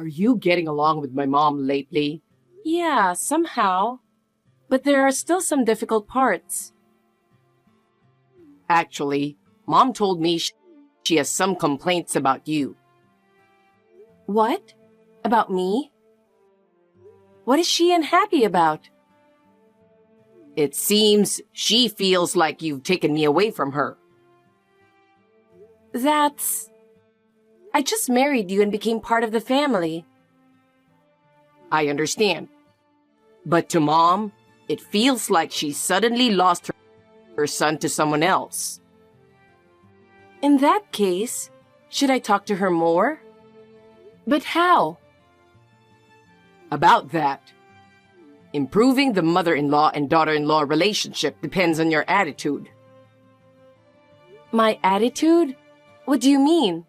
Are you getting along with my mom lately? Yeah, somehow. But there are still some difficult parts. Actually, Mom told me she has some complaints about you. What? About me? What is she unhappy about? It seems she feels like you've taken me away from her. That's... I just married you and became part of the family. I understand. But to Mom, it feels like she suddenly lost her son to someone else. In that case, should I talk to her more? But how? About that. Improving the mother-in-law and daughter-in-law relationship depends on your attitude. My attitude? What do you mean?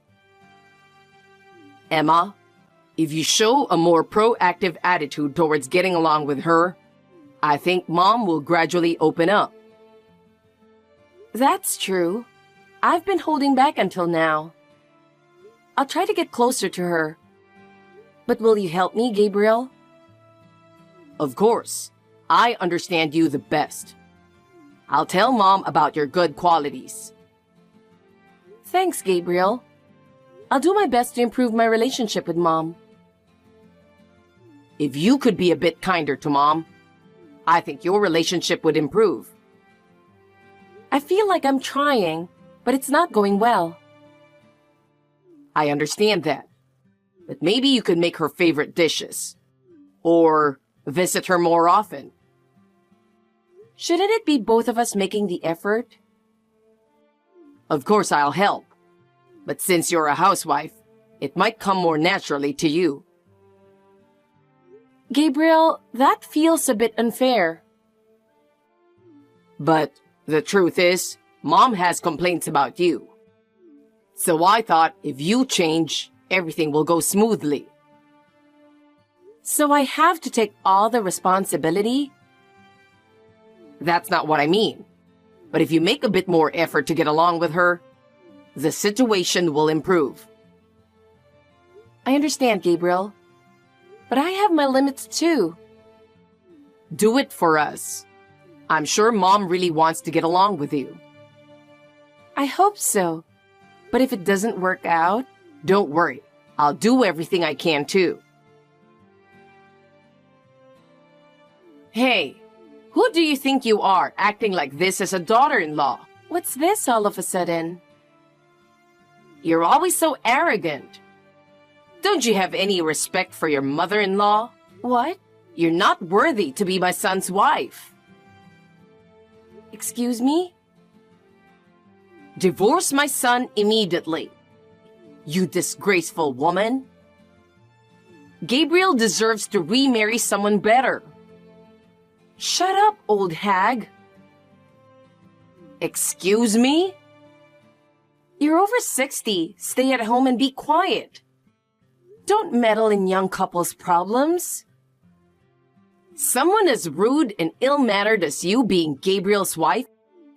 Emma, if you show a more proactive attitude towards getting along with her, I think Mom will gradually open up. That's true. I've been holding back until now. I'll try to get closer to her. But will you help me, Gabriel? Of course. I understand you the best. I'll tell Mom about your good qualities. Thanks, Gabriel. I'll do my best to improve my relationship with Mom. If you could be a bit kinder to Mom, I think your relationship would improve. I feel like I'm trying, but it's not going well. I understand that. But maybe you could make her favorite dishes. Or visit her more often. Shouldn't it be both of us making the effort? Of course I'll help. But since you're a housewife, it might come more naturally to you. Gabriel, that feels a bit unfair. But the truth is, Mom has complaints about you. So I thought if you change, everything will go smoothly. So I have to take all the responsibility? That's not what I mean. But if you make a bit more effort to get along with her, the situation will improve. I understand, Gabriel. But I have my limits too. Do it for us. I'm sure Mom really wants to get along with you. I hope so. But if it doesn't work out... Don't worry. I'll do everything I can too. Hey, who do you think you are acting like this as a daughter-in-law? What's this all of a sudden? You're always so arrogant. Don't you have any respect for your mother-in-law? What? You're not worthy to be my son's wife. Excuse me? Divorce my son immediately. You disgraceful woman. Gabriel deserves to remarry someone better. Shut up, old hag. Excuse me? You're over 60. Stay at home and be quiet. Don't meddle in young couples' problems. Someone as rude and ill-mannered as you being Gabriel's wife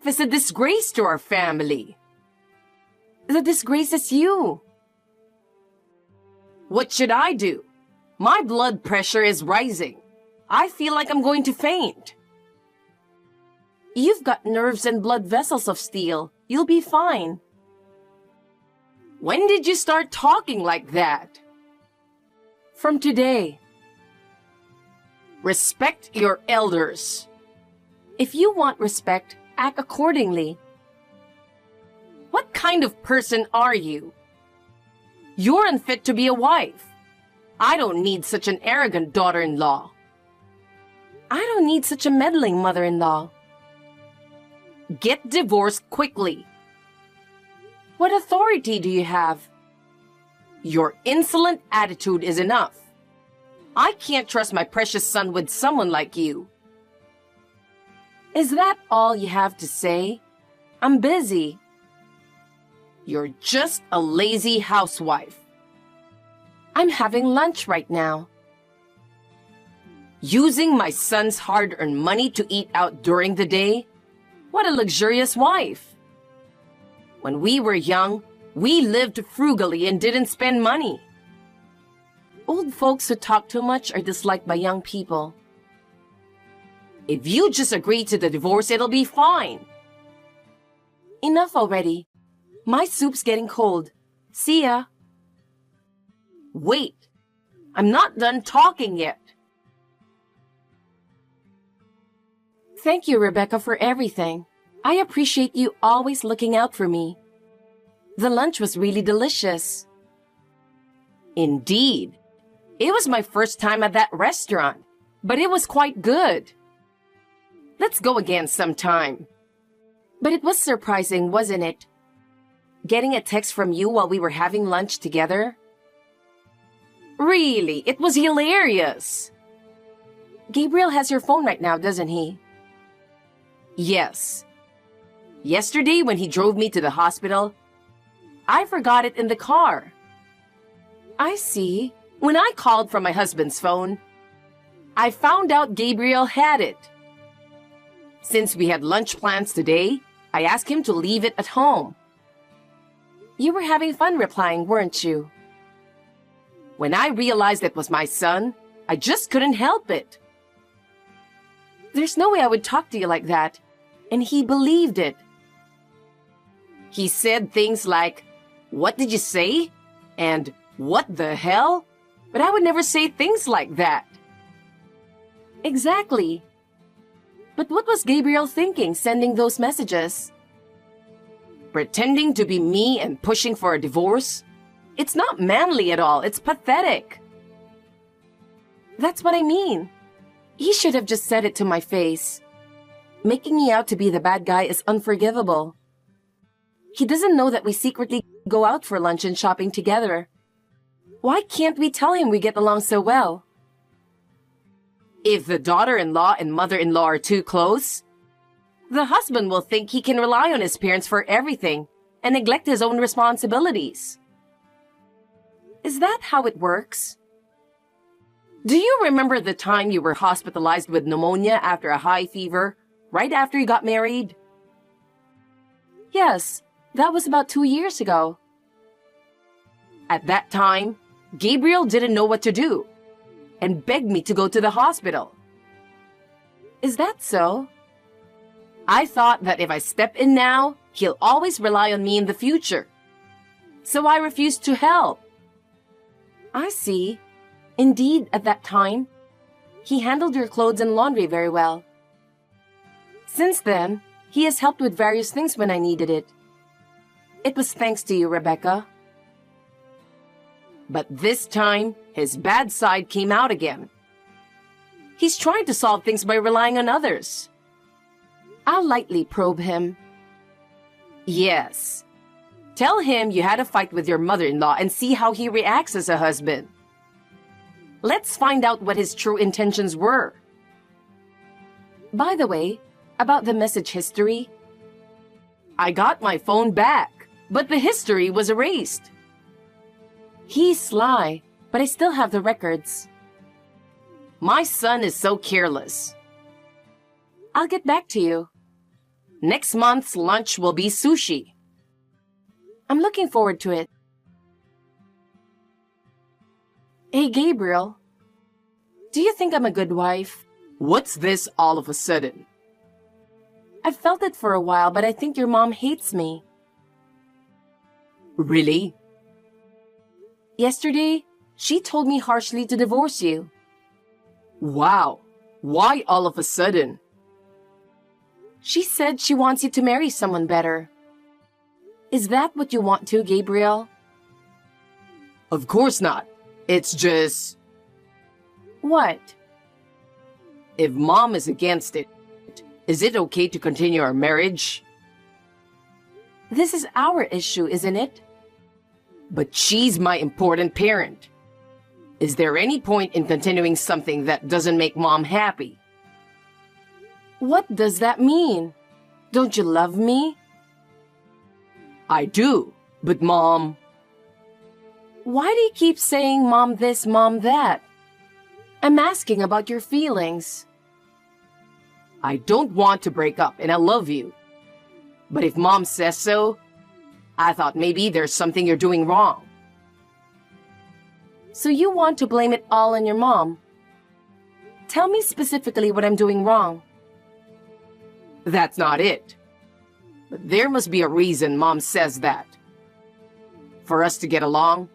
is a disgrace to our family. The disgrace is you. What should I do? My blood pressure is rising. I feel like I'm going to faint. You've got nerves and blood vessels of steel. You'll be fine. When did you start talking like that? From today. Respect your elders. If you want respect, act accordingly. What kind of person are you? You're unfit to be a wife. I don't need such an arrogant daughter-in-law. I don't need such a meddling mother-in-law. Get divorced quickly. What authority do you have? Your insolent attitude is enough. I can't trust my precious son with someone like you. Is that all you have to say? I'm busy. You're just a lazy housewife. I'm having lunch right now. Using my son's hard-earned money to eat out during the day? What a luxurious wife. When we were young, we lived frugally and didn't spend money. Old folks who talk too much are disliked by young people. If you just agree to the divorce, it'll be fine. Enough already. My soup's getting cold. See ya. Wait, I'm not done talking yet. Thank you, Rebecca, for everything. I appreciate you always looking out for me. The lunch was really delicious. Indeed. It was my first time at that restaurant, but it was quite good. Let's go again sometime. But it was surprising, wasn't it? Getting a text from you while we were having lunch together? Really, it was hilarious. Gabriel has your phone right now, doesn't he? Yes. Yesterday when he drove me to the hospital, I forgot it in the car. I see. When I called from my husband's phone, I found out Gabriel had it. Since we had lunch plans today, I asked him to leave it at home. You were having fun replying, weren't you? When I realized it was my son, I just couldn't help it. There's no way I would talk to you like that. And he believed it. He said things like, "What did you say?" and "What the hell?" But I would never say things like that. Exactly. But what was Gabriel thinking sending those messages? Pretending to be me and pushing for a divorce? It's not manly at all. It's pathetic. That's what I mean. He should have just said it to my face. Making me out to be the bad guy is unforgivable. He doesn't know that we secretly go out for lunch and shopping together. Why can't we tell him we get along so well? If the daughter-in-law and mother-in-law are too close, the husband will think he can rely on his parents for everything and neglect his own responsibilities. Is that how it works? Do you remember the time you were hospitalized with pneumonia after a high fever, right after you got married? Yes, that was about 2 years ago. At that time, Gabriel didn't know what to do and begged me to go to the hospital. Is that so? I thought that if I step in now, he'll always rely on me in the future. So I refused to help. I see. Indeed, at that time, he handled your clothes and laundry very well. Since then, he has helped with various things when I needed it. It was thanks to you, Rebecca. But this time, his bad side came out again. He's trying to solve things by relying on others. I'll lightly probe him. Yes. Tell him you had a fight with your mother-in-law and see how he reacts as a husband. Let's find out what his true intentions were. By the way, about the message history, I got my phone back, but the history was erased. He's sly, but I still have the records. My son is so careless. I'll get back to you. Next month's lunch will be sushi. I'm looking forward to it. Hey, Gabriel. Do you think I'm a good wife? What's this all of a sudden? I've felt it for a while, but I think your mom hates me. Really? Yesterday, she told me harshly to divorce you. Wow. Why all of a sudden? She said she wants you to marry someone better. Is that what you want to, Gabriel? Of course not. It's just... What? If Mom is against it, is it okay to continue our marriage? This is our issue, isn't it? But she's my important parent. Is there any point in continuing something that doesn't make Mom happy? What does that mean? Don't you love me? I do, but Mom... Why do you keep saying Mom this, Mom that? I'm asking about your feelings. I don't want to break up and I love you. But if Mom says so, I thought maybe there's something you're doing wrong. So you want to blame it all on your mom? Tell me specifically what I'm doing wrong. That's not it. But there must be a reason Mom says that. For us to get along,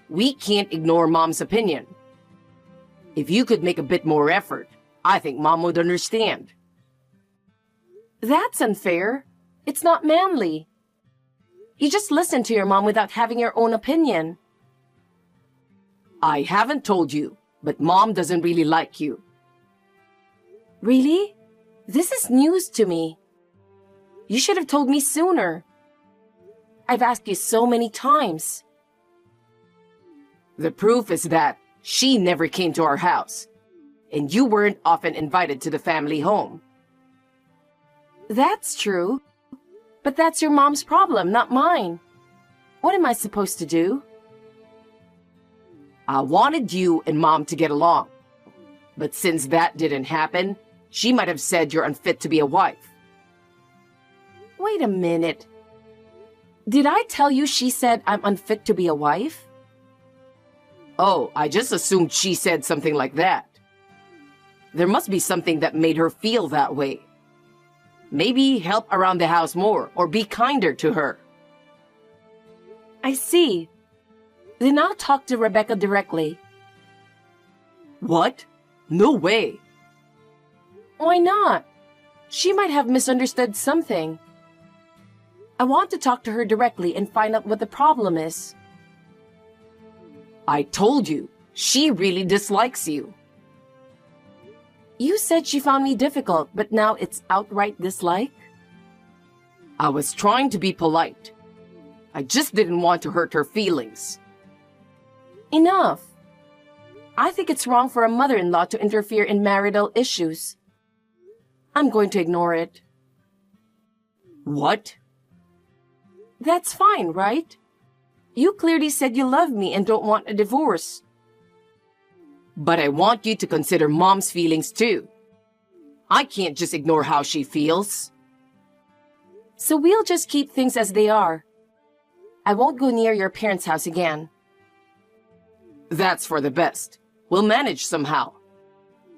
we can't ignore Mom's opinion. If you could make a bit more effort, I think Mom would understand. That's unfair. It's not manly. You just listen to your mom without having your own opinion. I haven't told you, but Mom doesn't really like you. Really? This is news to me. You should have told me sooner. I've asked you so many times. The proof is that she never came to our house, and you weren't often invited to the family home. That's true. But that's your mom's problem, not mine. What am I supposed to do? I wanted you and Mom to get along, but since that didn't happen, she might have said you're unfit to be a wife. Wait a minute. Did I tell you she said I'm unfit to be a wife? Oh, I just assumed she said something like that. There must be something that made her feel that way. Maybe help around the house more or be kinder to her. I see. Then I'll talk to Rebecca directly. What? No way. Why not? She might have misunderstood something. I want to talk to her directly and find out what the problem is. I told you, she really dislikes you. You said she found me difficult, but now it's outright dislike? I was trying to be polite. I just didn't want to hurt her feelings. Enough. I think it's wrong for a mother-in-law to interfere in marital issues. I'm going to ignore it. What? That's fine, right? You clearly said you love me and don't want a divorce. But I want you to consider Mom's feelings too. I can't just ignore how she feels. So we'll just keep things as they are. I won't go near your parents' house again. That's for the best. We'll manage somehow.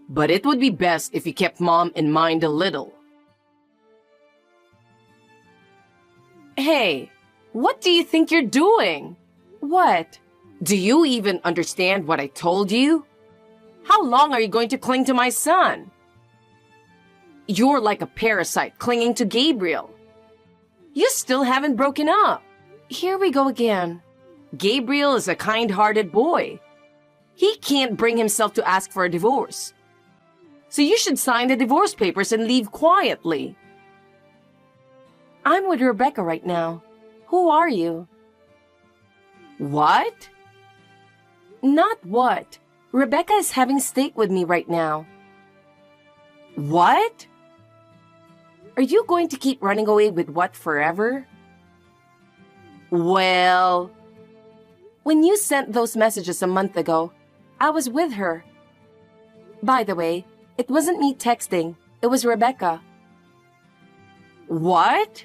But it would be best if you kept Mom in mind a little. Hey, what do you think you're doing? What? Do you even understand what I told you? How long are you going to cling to my son? You're like a parasite clinging to Gabriel. You still haven't broken up. Here we go again. Gabriel is a kind-hearted boy. He can't bring himself to ask for a divorce. So you should sign the divorce papers and leave quietly. I'm with Rebecca right now. Who are you? What? Not what. Rebecca is having steak with me right now. What? Are you going to keep running away with what forever? Well... When you sent those messages a month ago, I was with her. By the way, it wasn't me texting. It was Rebecca. What?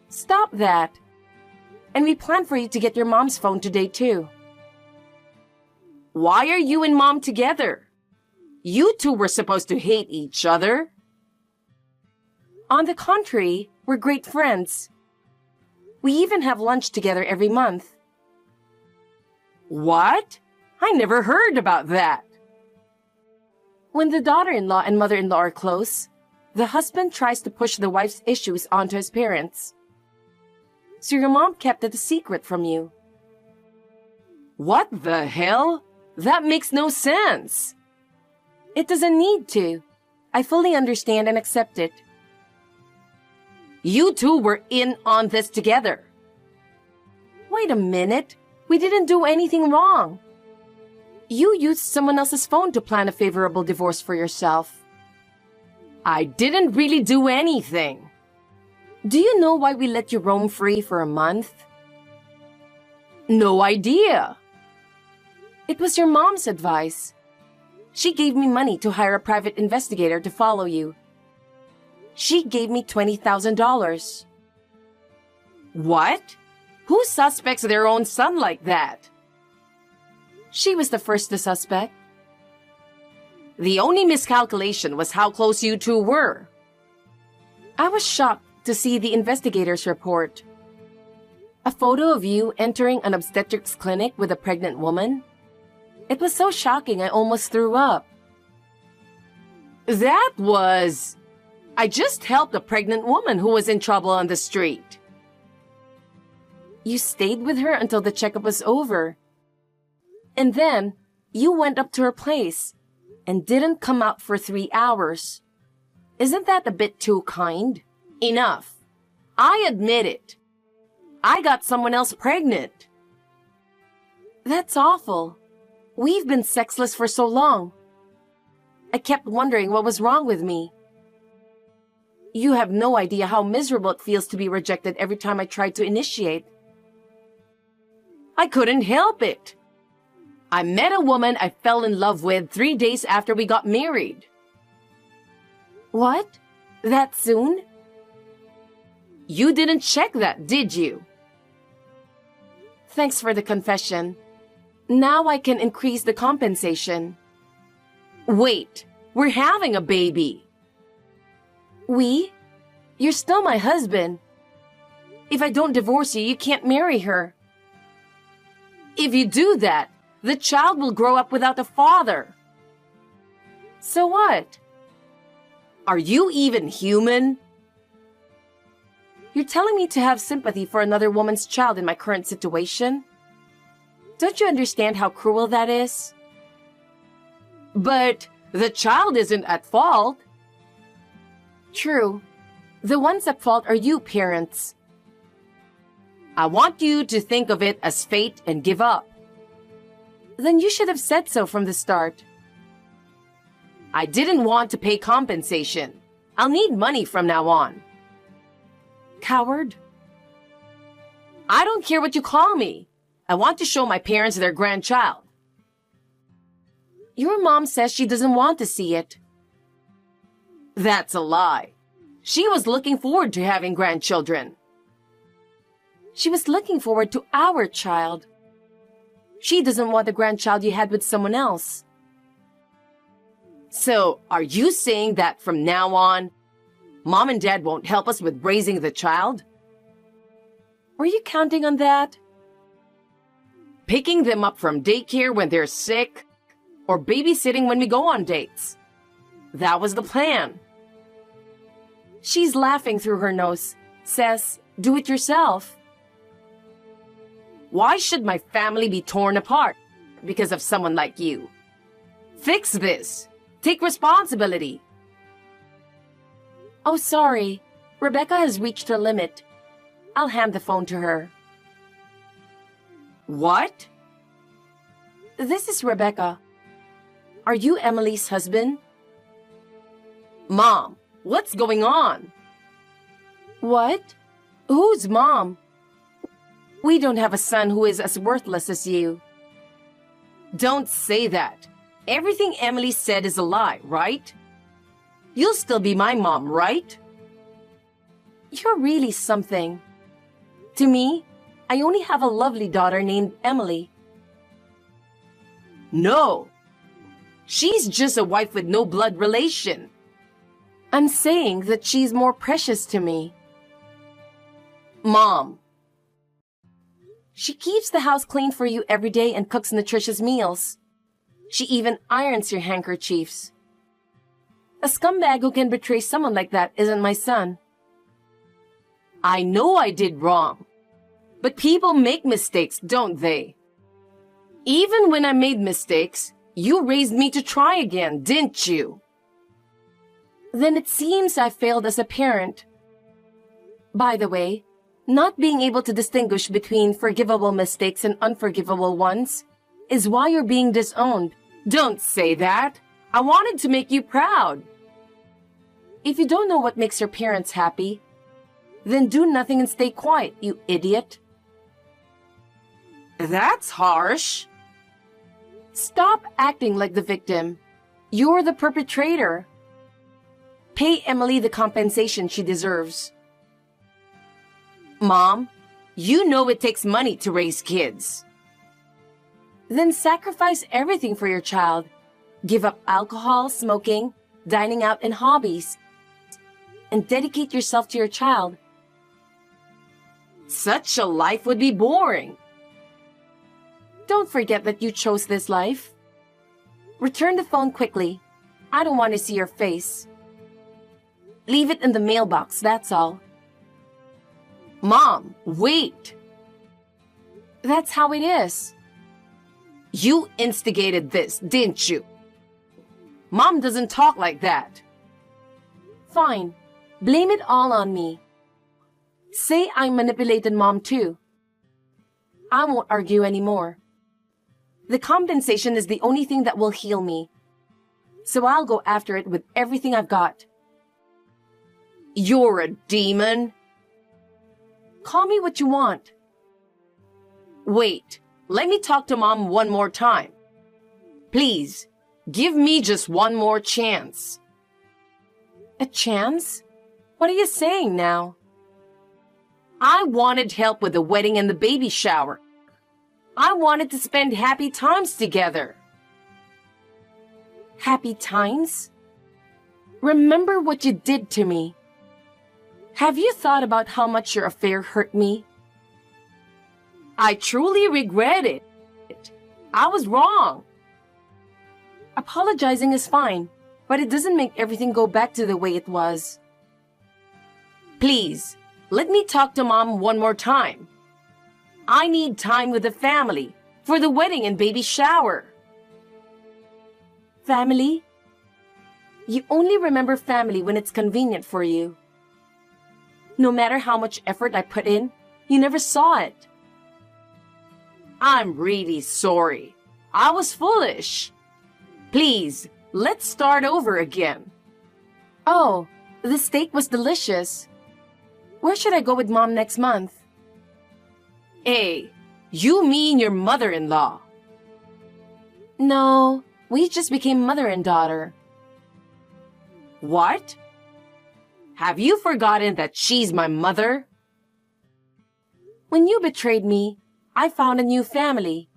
Stop that. And we planned for you to get your mom's phone today too. Why are you and Mom together? You two were supposed to hate each other. On the contrary, we're great friends. We even have lunch together every month. What? I never heard about that. When the daughter-in-law and mother-in-law are close, the husband tries to push the wife's issues onto his parents. So your mom kept it a secret from you. What the hell? That makes no sense. It doesn't need to. I fully understand and accept it. You two were in on this together. Wait a minute. We didn't do anything wrong. You used someone else's phone to plan a favorable divorce for yourself. I didn't really do anything. Do you know why we let you roam free for a month? No idea. It was your mom's advice. She gave me money to hire a private investigator to follow you. She gave me $20,000. What? Who suspects their own son like that? She was the first to suspect. The only miscalculation was how close you two were. I was shocked to see the investigator's report. A photo of you entering an obstetrics clinic with a pregnant woman. It was so shocking I almost threw up. That was... I just helped a pregnant woman who was in trouble on the street. You stayed with her until the checkup was over. And then, you went up to her place and didn't come out for 3 hours. Isn't that a bit too kind? Enough. I admit it. I got someone else pregnant. That's awful. We've been sexless for so long. I kept wondering what was wrong with me. You have no idea how miserable it feels to be rejected every time I tried to initiate. I couldn't help it. I met a woman I fell in love with 3 days after we got married. What? That soon? You didn't check that, did you? Thanks for the confession. Now I can increase the compensation. Wait, we're having a baby. We? You're still my husband. If I don't divorce you, you can't marry her. If you do that, the child will grow up without a father. So what? Are you even human? You're telling me to have sympathy for another woman's child in my current situation? Don't you understand how cruel that is? But the child isn't at fault. True. The ones at fault are you parents. I want you to think of it as fate and give up. Then you should have said so from the start. I didn't want to pay compensation. I'll need money from now on. Coward? I don't care what you call me. I want to show my parents their grandchild. Your mom says she doesn't want to see it. That's a lie. She was looking forward to having grandchildren. She was looking forward to our child. She doesn't want the grandchild you had with someone else. So, are you saying that from now on, Mom and Dad won't help us with raising the child? Were you counting on that? Picking them up from daycare when they're sick, or babysitting when we go on dates. That was the plan. She's laughing through her nose, says, do it yourself. Why should my family be torn apart because of someone like you? Fix this. Take responsibility. Oh, sorry. Rebecca has reached her limit. I'll hand the phone to her. What? This is Rebecca. Are you Emily's husband? Mom, what's going on? What? Who's Mom? We don't have a son who is as worthless as you. Don't say that. Everything Emily said is a lie, right? You'll still be my mom, right? You're really something. To me, I only have a lovely daughter named Emily. No. She's just a wife with no blood relation. I'm saying that she's more precious to me. Mom. She keeps the house clean for you every day and cooks nutritious meals. She even irons your handkerchiefs. A scumbag who can betray someone like that isn't my son. I know I did wrong. But people make mistakes, don't they? Even when I made mistakes, you raised me to try again, didn't you? Then it seems I failed as a parent. By the way, not being able to distinguish between forgivable mistakes and unforgivable ones is why you're being disowned. Don't say that. I wanted to make you proud. If you don't know what makes your parents happy, then do nothing and stay quiet, you idiot. That's harsh. Stop acting like the victim. You're the perpetrator. Pay Emily the compensation she deserves. Mom, you know it takes money to raise kids. Then sacrifice everything for your child. Give up alcohol, smoking, dining out, and hobbies. And dedicate yourself to your child. Such a life would be boring. Don't forget that you chose this life. Return the phone quickly. I don't want to see your face. Leave it in the mailbox, that's all. Mom, wait. That's how it is. You instigated this, didn't you? Mom doesn't talk like that. Fine. Blame it all on me. Say I manipulated Mom too. I won't argue anymore. The compensation is the only thing that will heal me. So I'll go after it with everything I've got. You're a demon. Call me what you want. Wait, let me talk to Mom one more time. Please, give me just one more chance. A chance? What are you saying now? I wanted help with the wedding and the baby shower. I wanted to spend happy times together. Happy times? Remember what you did to me. Have you thought about how much your affair hurt me? I truly regret it. I was wrong. Apologizing is fine, but it doesn't make everything go back to the way it was. Please, let me talk to Mom one more time. I need time with the family for the wedding and baby shower. Family? You only remember family when it's convenient for you. No matter how much effort I put in, you never saw it. I'm really sorry. I was foolish. Please, let's start over again. Oh, the steak was delicious. Where should I go with Mom next month? Hey, you mean your mother-in-law? No, we just became mother and daughter. What? Have you forgotten that she's my mother? When you betrayed me, I found a new family.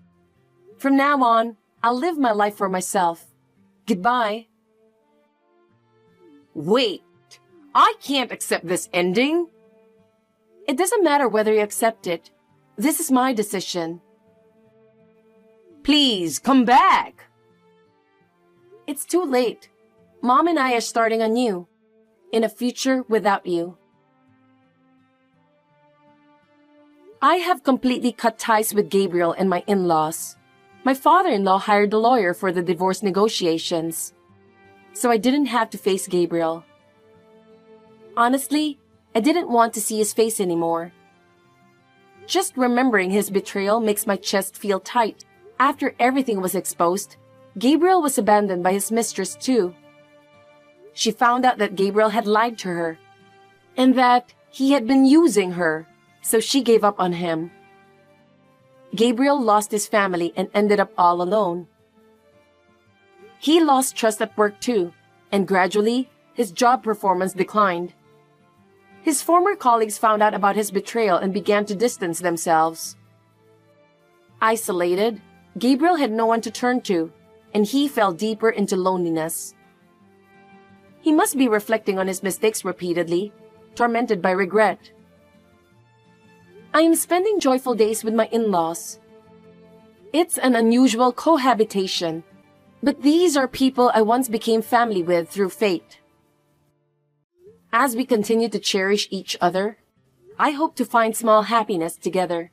From now on, I'll live my life for myself. Goodbye. Wait, I can't accept this ending. It doesn't matter whether you accept it. This is my decision. Please, come back. It's too late. Mom and I are starting anew, in a future without you. I have completely cut ties with Gabriel and my in-laws. My father-in-law hired a lawyer for the divorce negotiations, so I didn't have to face Gabriel. Honestly, I didn't want to see his face anymore. Just remembering his betrayal makes my chest feel tight. After everything was exposed, Gabriel was abandoned by his mistress too. She found out that Gabriel had lied to her, and that he had been using her, so she gave up on him. Gabriel lost his family and ended up all alone. He lost trust at work too, and gradually, his job performance declined. His former colleagues found out about his betrayal and began to distance themselves. Isolated, Gabriel had no one to turn to, and he fell deeper into loneliness. He must be reflecting on his mistakes repeatedly, tormented by regret. I am spending joyful days with my in-laws. It's an unusual cohabitation, but these are people I once became family with through fate. As we continue to cherish each other, I hope to find small happiness together.